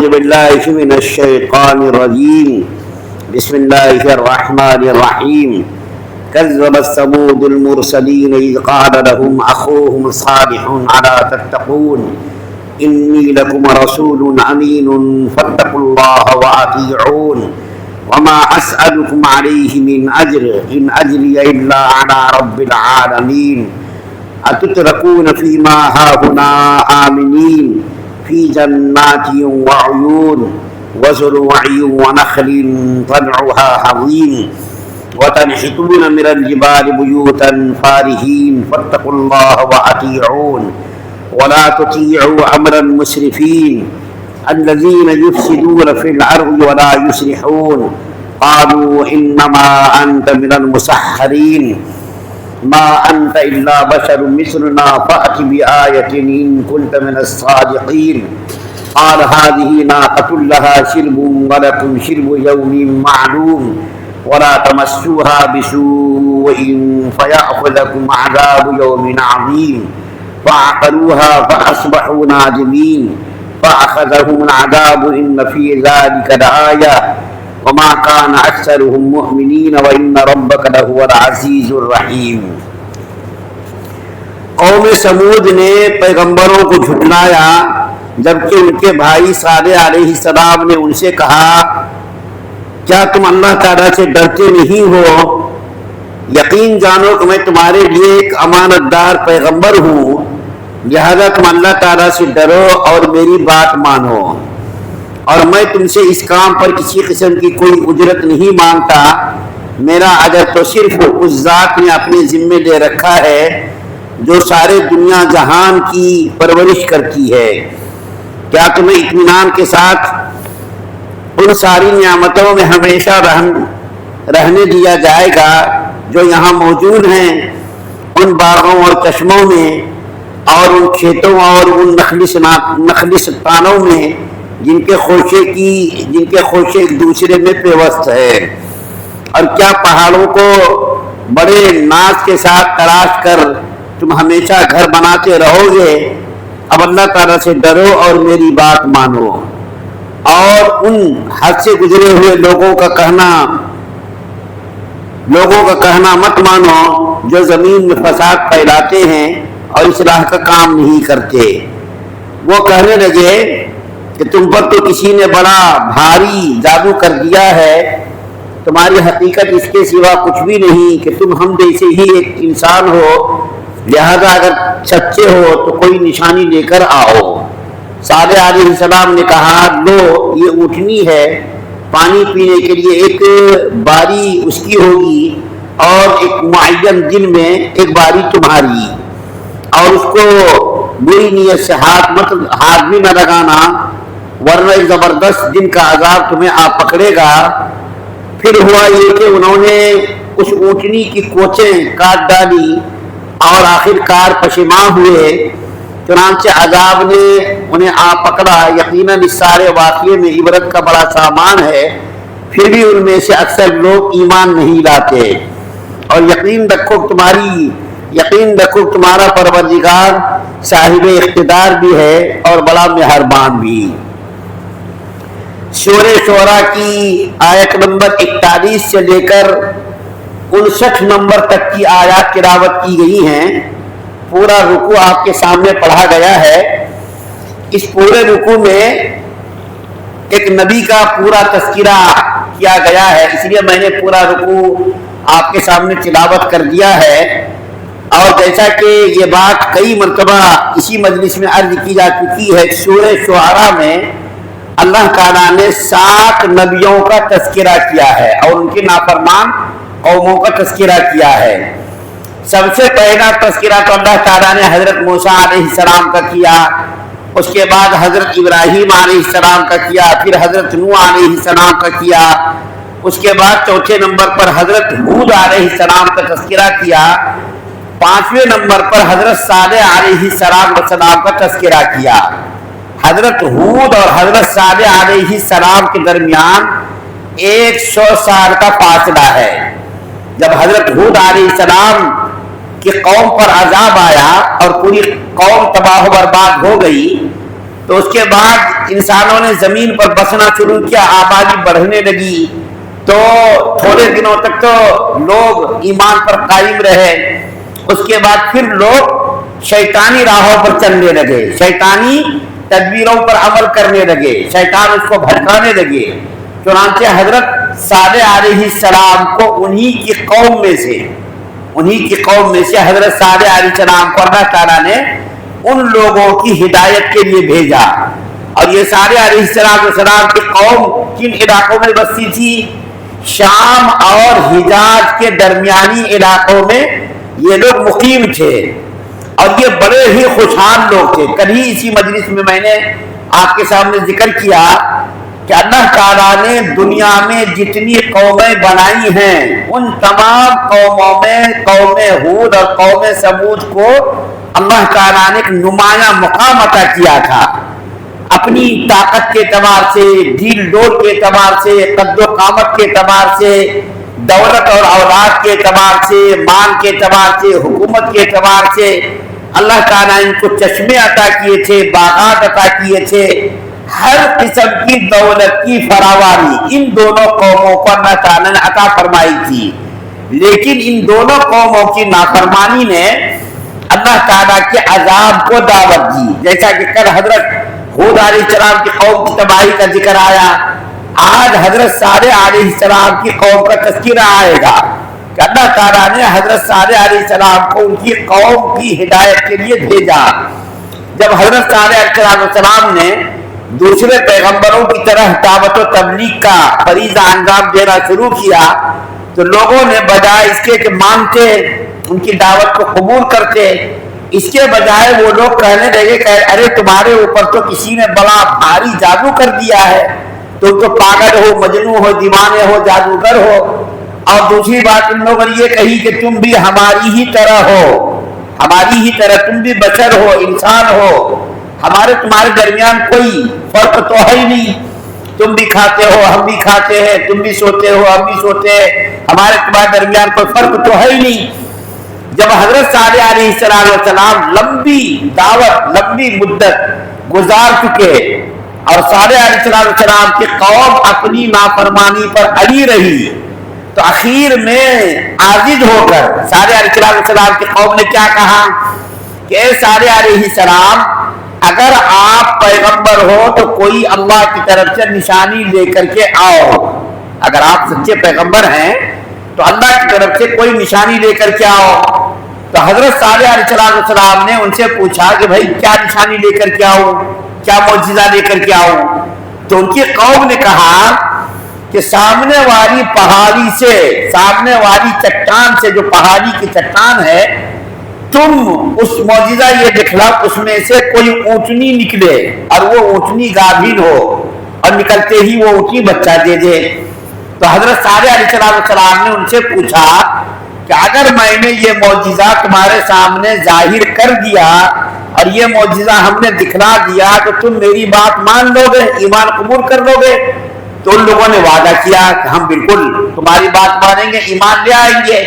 أعوذ بالله من الشيطان الرجيم بسم الله الرحمن الرحيم كذبت ثمود المرسلين إذ قال لهم أخوهم صالح ألا تتقون إني لكم رسول أمين فاتقوا الله وأطيعون وما أسألكم عليه من أجر إن أجري إلا على رب العالمين أتتركون فيما هاهنا آمنين في جنات وعيون وزروع ونخل طلعها هضيم وتنحتون من الجبال بيوتا فارهين فاتقوا الله وأطيعون ولا تطيعوا أمر المسرفين الذين يفسدون في الأرض ولا يصلحون قالوا إنما أنت من المسحرين ما أنت إلا بشر مثلنا فأت بآية إن كنت من الصادقين قال هذه ناقة لها شرب ولكم شرب يوم معلوم ولا تمسوها بسوء فيأخذكم عذاب يوم عظيم فعقروها فأصبحوا نادمين فأخذهم العذاب إن في ذلك لآية وما كان أكثرهم مؤمنين وإن ربك لهو العزيز الرحيم۔ قوم سمود نے پیغمبروں کو جھٹلایا جبکہ ان کے بھائی صالح علیہ السلام نے ان سے کہا کیا تم اللہ تعالیٰ سے ڈرتے نہیں ہو؟ یقین جانو کہ میں تمہارے لیے ایک امانت دار پیغمبر ہوں، لہذا تم اللہ تعالیٰ سے ڈرو اور میری بات مانو، اور میں تم سے اس کام پر کسی قسم کی کوئی اجرت نہیں مانگتا، میرا اجر تو صرف اس ذات نے اپنے ذمے لے رکھا ہے جو سارے دنیا جہان کی پرورش کرتی ہے۔ کیا تمہیں اطمینان کے ساتھ ان ساری نعمتوں میں ہمیشہ رہنے دیا جائے گا جو یہاں موجود ہیں، ان باغوں اور چشموں میں اور ان کھیتوں اور ان نخلستانوں میں جن کے خوشے ایک دوسرے میں پیوست ہے؟ اور کیا پہاڑوں کو بڑے ناز کے ساتھ تراش کر تم ہمیشہ گھر بناتے رہو گے؟ اب اللہ تعالیٰ سے ڈرو اور میری بات مانو، اور ان حد سے گزرے ہوئے لوگوں کا کہنا مت مانو جو زمین میں فساد پھیلاتے ہیں اور اصلاح کا کام نہیں کرتے۔ وہ کہنے لگے کہ تم پر تو کسی نے بڑا بھاری جادو کر دیا ہے، تمہاری حقیقت اس کے سوا کچھ بھی نہیں کہ تم ہم جیسے ہی ایک انسان ہو، لہذا اگر سچے ہو تو کوئی نشانی لے کر آؤ۔ صالح علیہ السلام نے کہا لو یہ اونٹنی ہے، پانی پینے کے لیے ایک باری اس کی ہوگی اور ایک معین دن میں ایک باری تمہاری، اور اس کو بری نیت سے ہاتھ بھی نہ لگانا ورنہ ایک زبردست دن کا عذاب تمہیں آ پکڑے گا۔ پھر ہوا یہ کہ انہوں نے اس اونٹنی کی کوچیں کاٹ ڈالی اور آخر کار پشیمان ہوئے، چنانچہ عذاب نے انہیں آ پکڑا۔ یقیناً اس سارے واقعے میں عبرت کا بڑا سامان ہے، پھر بھی ان میں سے اکثر لوگ ایمان نہیں لاتے۔ اور یقین رکھو تمہارا پروردگار صاحب اقتدار بھی ہے اور بڑا مہربان بھی۔ سورہ شعراء کی آیت نمبر 41 سے لے کر 59 نمبر تک کی آیات تلاوت کی گئی ہیں۔ پورا رکوع آپ کے سامنے پڑھا گیا ہے۔ اس پورے رکوع میں ایک نبی کا پورا تذکرہ کیا گیا ہے، اس لیے میں نے پورا رکوع آپ کے سامنے تلاوت کر دیا ہے۔ اور جیسا کہ یہ بات کئی مرتبہ اسی مجلس میں عرض کی جا چکی ہے، سورہ شعراء میں اللہ تعالیٰ نے 7 نبیوں کا تذکرہ کیا ہے اور ان کے نافرمان قوموں کا تذکرہ کیا ہے۔ سب سے پہلا تذکرہ تو اللہ تعالیٰ نے حضرت موسیٰ علیہ السلام کا کیا، اس کے بعد حضرت ابراہیم علیہ السلام کا کیا، پھر حضرت نوح علیہ السلام کا کیا، اس کے بعد چوتھے نمبر پر حضرت ہود علیہ السلام کا تذکرہ کیا، 5ویں نمبر پر حضرت صالح علیہ السلام کا تذکرہ کیا۔ حضرت ہود اور حضرت صالح علیہ السلام کے درمیان 100 سال کا فاصلہ ہے۔ جب حضرت ہود علیہ السلام کی قوم پر عذاب آیا اور پوری قوم تباہ و برباد ہو گئی تو اس کے بعد انسانوں نے زمین پر بسنا شروع کیا، آبادی بڑھنے لگی، تو تھوڑے دنوں تک تو لوگ ایمان پر قائم رہے، اس کے بعد پھر لوگ شیطانی راہوں پر چلنے لگے، شیطانی تدبیروں پر عمل کرنے لگے، شیطان اس کو بھٹکانے لگے۔ چنانچہ حضرت صالح علیہ السلام کو انہی کی قوم میں سے حضرت صالح علیہ السلام کو اللہ تعالیٰ نے ان لوگوں کی ہدایت کے لیے بھیجا۔ اور یہ صالح علیہ السلام کی قوم کن علاقوں میں بستی تھی؟ شام اور حجاز کے درمیانی علاقوں میں یہ لوگ مقیم تھے، اور یہ بڑے ہی خوشحال لوگ تھے۔ کل ہی اسی مجلس میں میں نے آپ کے سامنے ذکر کیا کہ اللہ تعالیٰ نے دنیا میں جتنی قومیں بنائی ہیں ان تمام قوموں میں قوم ہود اور قوم سمود کو اللہ تعالیٰ نے ایک نمایاں مقام عطا کیا تھا، اپنی طاقت کے اعتبار سے، ڈھیل ڈول کے اعتبار سے، قد و قامت کے اعتبار سے، دولت اور اولاد کے اعتبار سے، مال کے اعتبار سے، حکومت کے اعتبار سے اللہ تعالیٰ ان کو چشمے عطا کیے تھے، باغات عطا کیے تھے، ہر قسم کی دولت کی فراوانی ان دونوں قوموں کو اللہ تعالیٰ نے عطا فرمائی تھی۔ لیکن ان دونوں قوموں کی نافرمانی نے اللہ تعالیٰ کے عذاب کو دعوت دی، جیسا کہ کل حضرت ہود علیہ السلام کی قوم کی تباہی کا ذکر آیا، آج حضرت صالح علیہ السلام کی قوم کا تذکرہ آئے گا کہ اللہ تعالیٰ نے حضرت صالح علیہ السلام کو ان کی قوم کی ہدایت کے لیے بھیجا۔ جب حضرت صالح علیہ السلام نے دوسرے پیغمبروں کی طرح دعوت و تبلیغ کا فریضہ انجام دینا شروع کیا تو لوگوں نے بجائے اس کے کہ مانتے، ان کی دعوت کو قبول کرتے، اس کے بجائے وہ لوگ کہنے لگے کہ ارے تمہارے اوپر تو کسی نے بڑا بھاری جادو کر دیا ہے، تم تو پاگل ہو، مجنون ہو، دیوانے ہو، جادوگر ہو۔ اور دوسری بات ان لوگوں نے یہ کہی کہ تم بھی ہماری ہی طرح ہو، ہماری ہی طرح تم بھی بشر ہو، انسان ہو، تمہارے درمیان کوئی فرق تو ہے ہی نہیں، تم بھی کھاتے ہو ہم بھی کھاتے ہیں، تم بھی سوتے ہو ہم بھی سوتے ہیں، تمہارے درمیان کوئی فرق تو ہے ہی نہیں۔ جب حضرت صالح علیہ السلام لمبی دعوت، لمبی مدت گزار چکے اور صالح علیہ السلام کی قوم اپنی نافرمانی پر اڑی رہی تو اخیر میں عاجز ہو کر صالح علیہ السلام کی قوم نے کیا کہا کہ اے صالح علیہ السلام، اگر آپ پیغمبر ہو تو کوئی اللہ کی طرف سے نشانی لے کر کے آؤ، اگر آپ سچے پیغمبر ہیں تو اللہ کی طرف سے کوئی نشانی لے کر کے آؤ۔ تو حضرت صالح علیہ السلام نے ان سے پوچھا کہ بھائی کیا نشانی لے کر کے آؤں، کیا معجزہ لے کر کے آؤں؟ تو ان کی قوم نے کہا کہ سامنے والی پہاڑی سے، سامنے والی چٹان سے، جو پہاڑی کی چٹان ہے، تم اس معجزہ یہ دکھلا اس میں سے کوئی اونٹنی نکلے اور وہ اونٹنی گابھین ہو اور نکلتے ہی وہ اونٹنی بچہ دے دے۔ تو حضرت صالح علیہ السلام نے ان سے پوچھا کہ اگر میں نے یہ معجزہ تمہارے سامنے ظاہر کر دیا اور یہ معجزہ ہم نے دکھلا دیا تو تم میری بات مان لو گے، ایمان قبول کر لو گے؟ تو ان لوگوں نے وعدہ کیا کہ ہم بالکل تمہاری بات مانیں گے، ایمان لے آئیں گے۔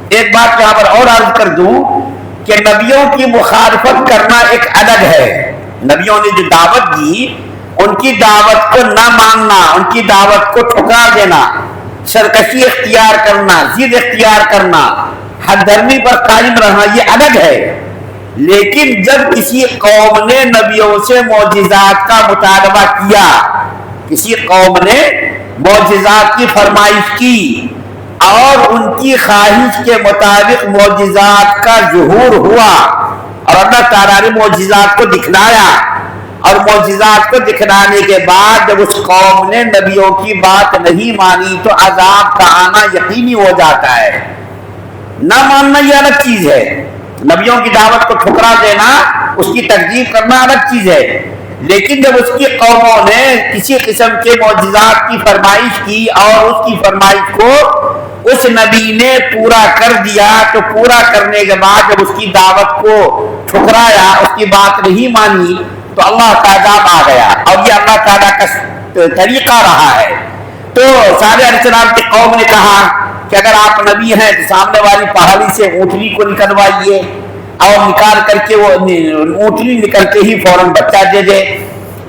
ایک بات یہاں پر اور عرض کر دوں کہ نبیوں کی مخالفت کرنا ایک الگ ہے، نبیوں نے جو دعوت دی ان کی دعوت کو نہ ماننا، ان کی دعوت کو ٹھکرا دینا، سرکشی اختیار کرنا، ضد اختیار کرنا، حد درمی پر قائم رہنا، یہ الگ ہے۔ لیکن جب کسی قوم نے نبیوں سے معجزات کا مطالبہ کیا، کسی قوم نے معجزات کی فرمائش کی اور ان کی خواہش کے مطابق معجزات کا ظہور ہوا اور اللہ تعالیٰ نے معجزات کو دکھلایا، اور معجزات کو دکھلانے کے بعد جب اس قوم نے نبیوں کی بات نہیں مانی تو عذاب کا آنا یقینی ہو جاتا ہے۔ نہ ماننا یہ الگ چیز ہے، نبیوں کی دعوت کو ٹھکرا دینا، اس کی تکذیب کرنا الگ چیز ہے، لیکن جب اس کی قوموں نے کسی قسم کے معجزات کی فرمائش کی اور اس کی فرمائش کو اس نبی نے پورا کر دیا تو پورا کرنے کے بعد جب اس کی دعوت کو ٹھکرایا، اس کی بات نہیں مانی تو اللہ کا عذاب آ گیا، اور یہ اللہ تعالیٰ کا طریقہ رہا ہے۔ تو صالح علیہ السلام کی قوم نے کہا کہ اگر آپ نبی ہیں تو سامنے والی پہاڑی سے اونٹنی کو نکلوائیے اور نکال کر کے وہ اونٹنی نکلتے ہی فوراً بچہ دے دے۔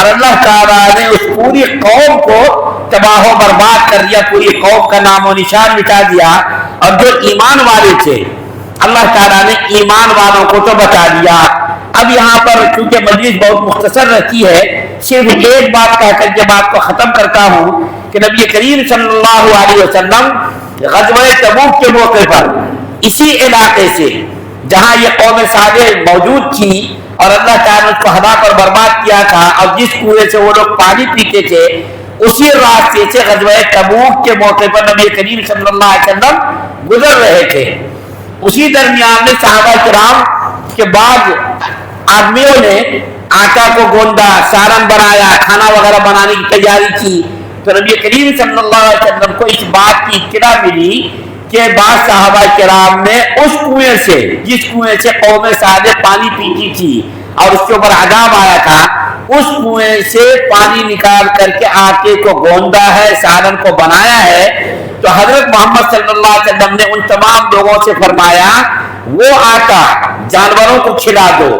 اور اللہ تعالیٰ نے اس پوری قوم کو تباہ و برباد کر دیا، پوری قوم کا نام و نشان مٹا دیا، اور جو ایمان والے تھے اللہ تعالیٰ نے ایمان والوں کو تو بتا دیا۔ اب یہاں پر چونکہ مجلس بہت مختصر رہتی ہے، صرف ایک بات کہہ کر کے بات کو ختم کرتا ہوں کہ نبی کریم صلی اللہ علیہ وسلم غزوہ تبوک کے موقع پر اسی علاقے سے جہاں یہ قوم صالح موجود تھی اور اللہ تعالیٰ نے اس کو ہلاک اور برباد کیا تھا، اور جس کنویں سے وہ لوگ پانی پیتے تھے، اسی راستے سے غزوہ تبوک کے موقع پر نبی کریم صلی اللہ علیہ وسلم گزر رہے تھے۔ اسی درمیان میں صحابہ کرام کے بعد آدمیوں نے آٹا کو گوندا، سالن بنایا، کھانا وغیرہ بنانے کی تیاری کی، تو نبی کریم صلی اللہ علیہ وسلم کو اس بات کی اطلاع ملی کہ بعض صحابہ کرام نے اس کنویں سے، جس کنویں سے قوم صالح پانی پیتی تھی اور اس کے اوپر عذاب آیا تھا، اس کنویں سے پانی نکال کر کے آٹے کو گوندا ہے، سالن کو بنایا ہے۔ تو حضرت محمد صلی اللہ علیہ وسلم نے ان تمام لوگوں سے فرمایا وہ آٹا جانوروں کو کھلا دو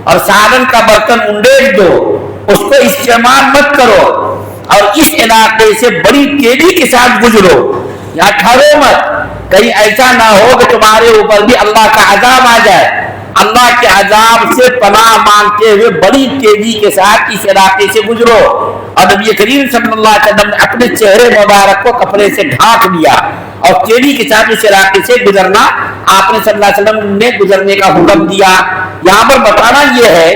اور سالن کا برتن انڈیل دو، اس کو استعمال مت کرو، اور اس علاقے سے بڑی تیزی کے ساتھ گزرو، یہاں ٹھہرو مت، کہیں ایسا نہ ہو کہ تمہارے اوپر بھی اللہ کا عذاب آ جائے۔ اللہ کے عذاب سے پناہ مانگتے ہوئے بڑی تیزی کے ساتھ اس علاقے سے گزرو۔ اور نبی کریم صلی اللہ علیہ وسلم نے اپنے چہرے مبارک کو کپڑے سے ڈھانپ لیا اور تیزی کے ساتھ اس علاقے سے گزرنا آپ نے صلی اللہ علیہ وسلم نے گزرنے کا حکم دیا۔ یہاں پر بتانا یہ ہے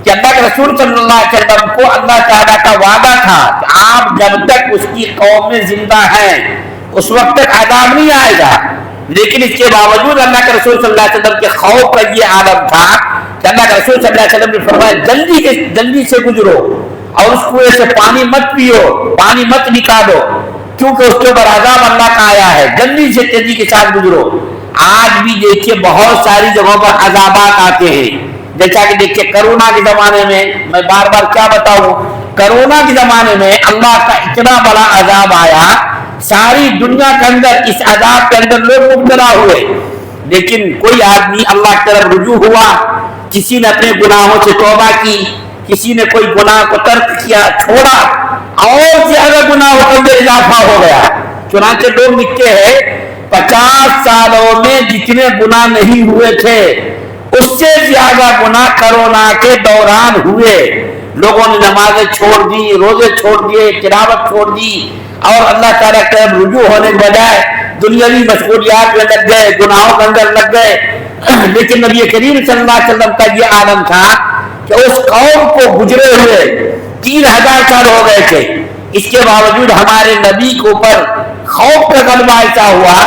کہ اللہ کے رسول صلی اللہ علیہ وسلم کو اللہ تعالیٰ کا وعدہ تھا کہ آپ جب تک اس کی قوم میں زندہ ہیں اس وقت تک عذاب نہیں آئے گا، لیکن اس کے باوجود اللہ کے رسول صلی اللہ علیہ وسلم کے خوف کا یہ عالم تھا کہ اللہ کے رسول صلی اللہ علیہ وسلم نے فرمایا جلدی سے گزرو اور اس کنویں سے پانی مت پیو، پانی مت نکالو، کیونکہ اس کے اوپر عذاب اللہ کا آیا ہے، جلدی سے تیزی کے ساتھ گزرو۔ آج بھی دیکھیے بہت ساری جگہوں پر عذابات آتے ہیں، جیسا کہ دیکھیے کرونا کے زمانے میں بار بار کیا بتاؤں، کرونا کے زمانے میں اللہ کا اتنا بڑا عذاب آیا، ساری دنیا کے اندر اس عذاب کے اندر لوگ مبتلا ہوئے، لیکن کوئی آدمی اللہ کی طرف رجوع ہوا، کسی نے اپنے گناہوں سے توبہ کی، کسی نے کوئی گناہ کو ترک کیا، چھوڑا، اور زیادہ گناہوں کے اندر اضافہ ہو گیا۔ چنانچہ لوگ لکھتے ہیں 50 سالوں میں جتنے گناہ نہیں ہوئے تھے اس سے زیادہ گناہ کرونا کے دوران ہوئے۔ لوگوں نے نمازیں چھوڑ دی، روزے چھوڑ دیے، تلاوت چھوڑ دی، اور اللہ تعالیٰ کی طرف رجوع ہونے کے بجائے دنیاوی مشغولیات میں لگ گئے، گناہوں کے اندر لگ گئے۔ لیکن نبی کریم صلی اللہ علیہ وسلم کا یہ عالم تھا کہ اس قوم کو گزرے ہوئے 3000 سال ہو گئے تھے، اس کے باوجود ہمارے نبی کے اوپر خوف کا غلبہ ایسا ہوا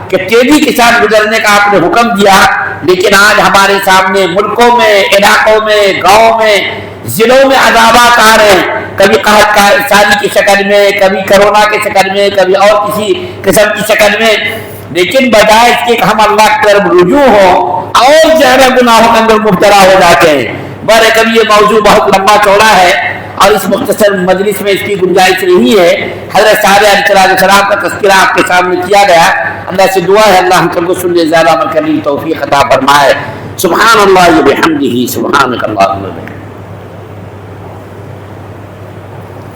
کہ تیزی کے ساتھ گزرنے کا آپ نے حکم دیا۔ لیکن آج ہمارے سامنے ملکوں میں، علاقوں میں، گاؤں میں، ضلعوں میں عذابات آ رہے ہیں، کبھی قحط سالی کی شکل میں، کبھی کرونا کی شکل میں، کبھی اور کسی قسم کی شکل میں، لیکن بجائے اس کے کہ ہم اللہ کی طرف رجوع ہوں اور زیادہ گناہوں کے اندر مبتلا ہو جاتے ہیں۔ بہرحال کبھی یہ موضوع بہت لمبا چوڑا ہے اور اس مختصر مجلس میں اس کی گنجائش نہیں ہے۔ حضرت صالح علیہ السلام کا تذکرہ آپ کے سامنے کیا گیا، اللہ سے دعا ہے اللہ ہم سب کو سننے زیادہ عمل کرنے کی توفیق عطا فرمائے۔ سبحان اللہ و بحمدہ، سبحانک اللہم و بحمدک۔